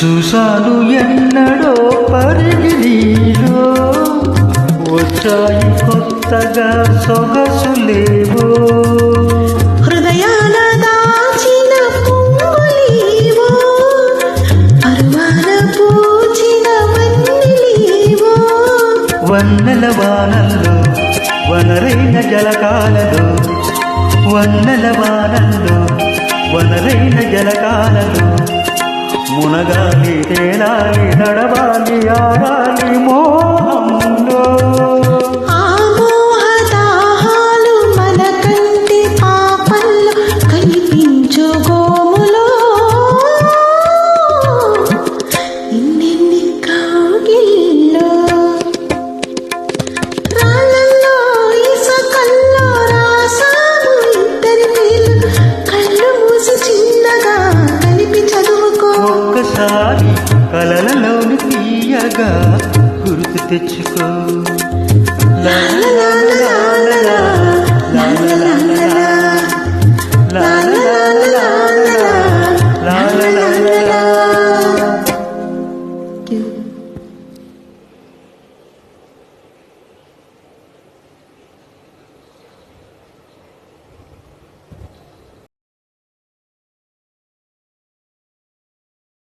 చూశాను ఎన్నడో పరిగిణీలో వచ్చాయి కొత్తగా సొగసులేవో హృదయాల దాచిన పొంగులేవో పరువాల పూచిన వన్నెలేవో వన్నెల వానల్లో వనరైన జలకాలలో వన్నెల వానల్లో వనరైన జలకాలలో మునగాలి తేలాలి నడవాలి ఆడాలి మోహంలో ఆ మోహదాహాలు మన కంటి పాపల్లో కనిపించు గోములో ఇన్నెన్ని కౌగిల్లో రాళ్ళల్లో ఇసుకల్లో రాసాము ఇద్దరి పేర్లు కళ్ళు మూసి చిన్నగా కలిపి చదువుకో ఒక్కసారి కలలలోని తీయగా గుర్తు తెచ్చుకో